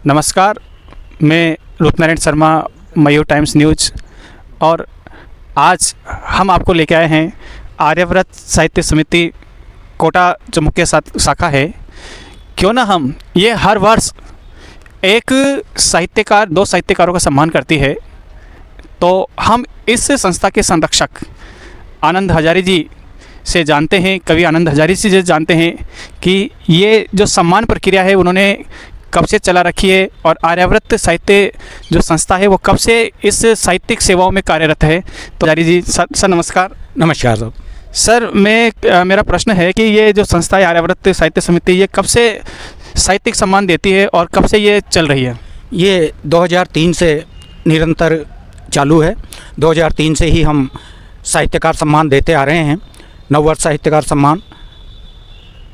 नमस्कार, मैं रूपनारायण शर्मा, मयूर times news. और आज हम आपको लेके आए हैं आर्यव्रत साहित्य समिति कोटा जो मुख्य शाखा है। क्यों ना हम ये हर वर्ष एक साहित्यकार, दो साहित्यकारों का सम्मान करती है, तो हम इस संस्था के संरक्षक आनंद हजारी जी से जानते हैं, कवि आनंद हजारी जी से जानते हैं कि ये जो सम्मान प्रक्रिया है उन्होंने कब से चला रखी है और आर्यव्रत साहित्य जो संस्था है वो कब से इस साहित्यिक सेवाओं में कार्यरत है। तो हजारी जी सर नमस्कार। नमस्कार साहब। सर मेरा प्रश्न है कि ये जो संस्था है आर्यव्रत साहित्य समिति, ये कब से साहित्यिक सम्मान देती है और कब से ये चल रही है? ये 2003 से निरंतर चालू है। 2003 से ही हम साहित्यकार सम्मान देते आ रहे हैं। नववर्ष साहित्यकार सम्मान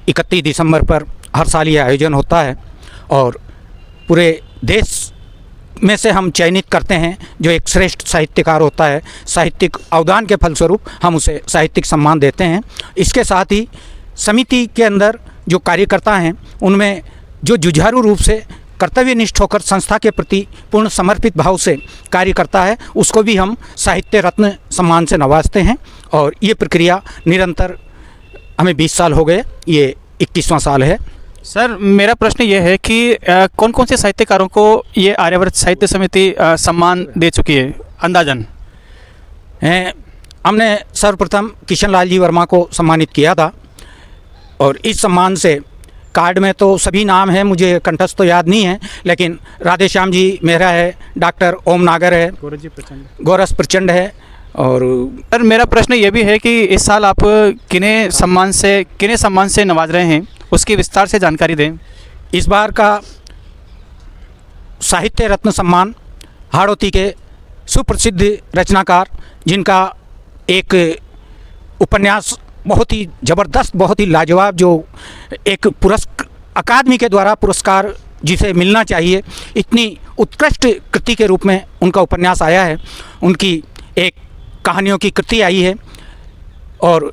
31 दिसंबर पर हर साल ये आयोजन होता है और पूरे देश में से हम चयनित करते हैं जो एक श्रेष्ठ साहित्यकार होता है। साहित्यिक अवदान के फलस्वरूप हम उसे साहित्यिक सम्मान देते हैं। इसके साथ ही समिति के अंदर जो कार्यकर्ता हैं उनमें जो जुझारू रूप से कर्तव्यनिष्ठ होकर संस्था के प्रति पूर्ण समर्पित भाव से कार्य करता है, उसको भी हम साहित्य रत्न सम्मान से नवाजते हैं। और ये प्रक्रिया निरंतर हमें 20 साल हो गए, ये 21वां साल है। सर मेरा प्रश्न ये है कि कौन कौन से साहित्यकारों को ये आर्यव्रत साहित्य समिति सम्मान दे चुकी है अंदाजन? हमने सर्वप्रथम किशन लाल जी वर्मा को सम्मानित किया था और इस सम्मान से कार्ड में तो सभी नाम हैं, मुझे कंठस्थ तो याद नहीं है, लेकिन राधेश्याम जी मेहरा है, डॉक्टर ओम नागर है, गोरस प्रचंड है। और सर मेरा प्रश्न ये भी है कि इस साल आप किन्हें सम्मान से नवाज रहे हैं, उसकी विस्तार से जानकारी दें। इस बार का साहित्य रत्न सम्मान हाड़ौती के सुप्रसिद्ध रचनाकार, जिनका एक उपन्यास बहुत ही ज़बरदस्त, बहुत ही लाजवाब, जो एक अकादमी के द्वारा पुरस्कार जिसे मिलना चाहिए, इतनी उत्कृष्ट कृति के रूप में उनका उपन्यास आया है। उनकी एक कहानियों की कृति आई है और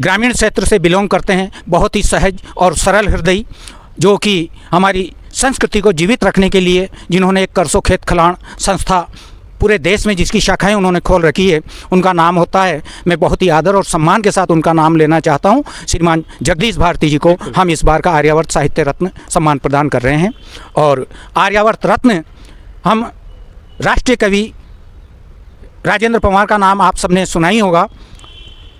ग्रामीण क्षेत्र से बिलोंग करते हैं, बहुत ही सहज और सरल हृदयी, जो कि हमारी संस्कृति को जीवित रखने के लिए जिन्होंने एक करसो खेत खलान संस्था पूरे देश में जिसकी शाखाएं उन्होंने खोल रखी है, उनका नाम होता है, मैं बहुत ही आदर और सम्मान के साथ उनका नाम लेना चाहता हूं, श्रीमान जगदीश भारती जी को हम इस बार का आर्यावर्त साहित्य रत्न सम्मान प्रदान कर रहे हैं। और आर्यावर्त रत्न हम राष्ट्रीय कवि राजेंद्र पंवार का नाम आप सबने सुना ही होगा।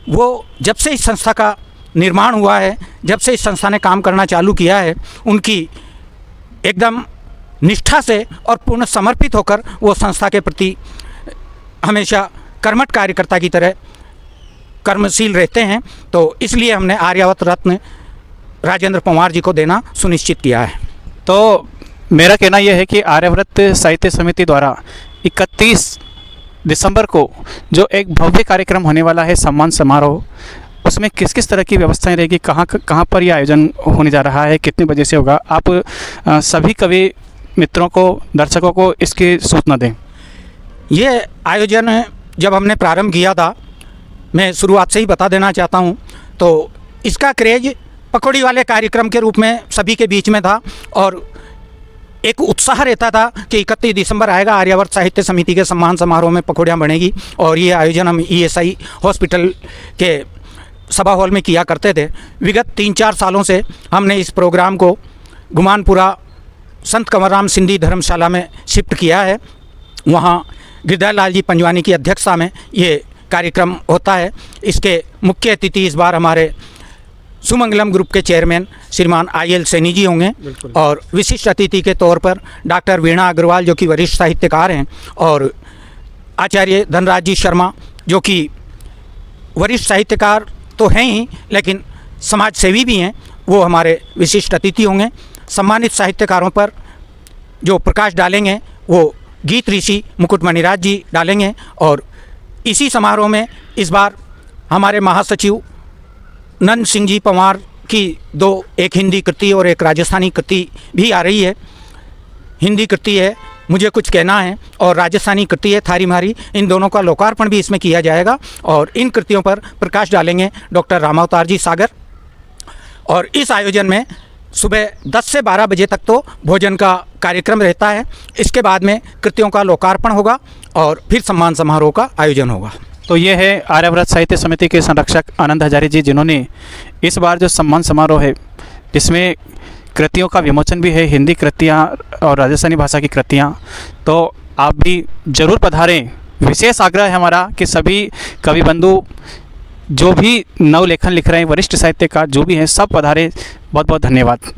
वो जब से इस संस्था का निर्माण हुआ है, जब से इस संस्था ने काम करना चालू किया है, उनकी एकदम निष्ठा से और पूर्ण समर्पित होकर वो संस्था के प्रति हमेशा कर्मठ कार्यकर्ता की तरह कर्मशील रहते हैं। तो इसलिए हमने आर्यावर्त रत्न राजेंद्र पंवार जी को देना सुनिश्चित किया है। तो मेरा कहना यह है कि आर्यव्रत साहित्य समिति द्वारा 31 दिसंबर को जो एक भव्य कार्यक्रम होने वाला है, सम्मान समारोह, उसमें किस किस तरह की व्यवस्थाएं रहेगी, कहाँ पर यह आयोजन होने जा रहा है, कितने बजे से होगा, आप सभी कवि मित्रों को, दर्शकों को इसकी सूचना दें। ये आयोजन जब हमने प्रारंभ किया था, मैं शुरुआत से ही बता देना चाहता हूँ, तो इसका क्रेज पकौड़ी वाले कार्यक्रम के रूप में सभी के बीच में था और एक उत्साह रहता था कि 31 दिसंबर आएगा, आर्यावर्त साहित्य समिति के सम्मान समारोह में पकौड़ियाँ बनेगी। और ये आयोजन हम ESI हॉस्पिटल के सभा हॉल में किया करते थे। विगत 3-4 सालों से हमने इस प्रोग्राम को गुमानपुरा संत कंवरराम सिंधी धर्मशाला में शिफ्ट किया है। वहाँ गिरधर लाल जी पंजवानी की अध्यक्षता में ये कार्यक्रम होता है। इसके मुख्य अतिथि इस बार हमारे सुमंगलम ग्रुप के चेयरमैन श्रीमान IL सैनी जी होंगे और विशिष्ट अतिथि के तौर पर डॉक्टर वीणा अग्रवाल जो कि वरिष्ठ साहित्यकार हैं और आचार्य धनराज जी शर्मा जो कि वरिष्ठ साहित्यकार तो हैं ही लेकिन समाज सेवी भी हैं, वो हमारे विशिष्ट अतिथि होंगे। सम्मानित साहित्यकारों पर जो प्रकाश डालेंगे वो गीत ऋषि मुकुट मणिराज जी डालेंगे। और इसी समारोह में इस बार हमारे महासचिव नंद सिंह जी पंवार की एक हिंदी कृति और एक राजस्थानी कृति भी आ रही है। हिंदी कृति है मुझे कुछ कहना है और राजस्थानी कृति है थारी मारी, इन दोनों का लोकार्पण भी इसमें किया जाएगा और इन कृतियों पर प्रकाश डालेंगे डॉक्टर रामावतार जी सागर। और इस आयोजन में सुबह 10 से 12 बजे तक तो भोजन का कार्यक्रम रहता है। इसके बाद में कृतियों का लोकार्पण होगा और फिर सम्मान समारोह का आयोजन होगा। तो ये है आर्यव्रत साहित्य समिति के संरक्षक आनंद हजारी जी, जिन्होंने इस बार जो सम्मान समारोह है जिसमें कृतियों का विमोचन भी है, हिंदी कृतियाँ और राजस्थानी भाषा की कृतियाँ, तो आप भी ज़रूर पधारें। विशेष आग्रह है हमारा कि सभी कवि बंधु जो भी नव लेखन लिख रहे हैं, वरिष्ठ साहित्यकार जो भी हैं, सब पधारें। बहुत बहुत धन्यवाद।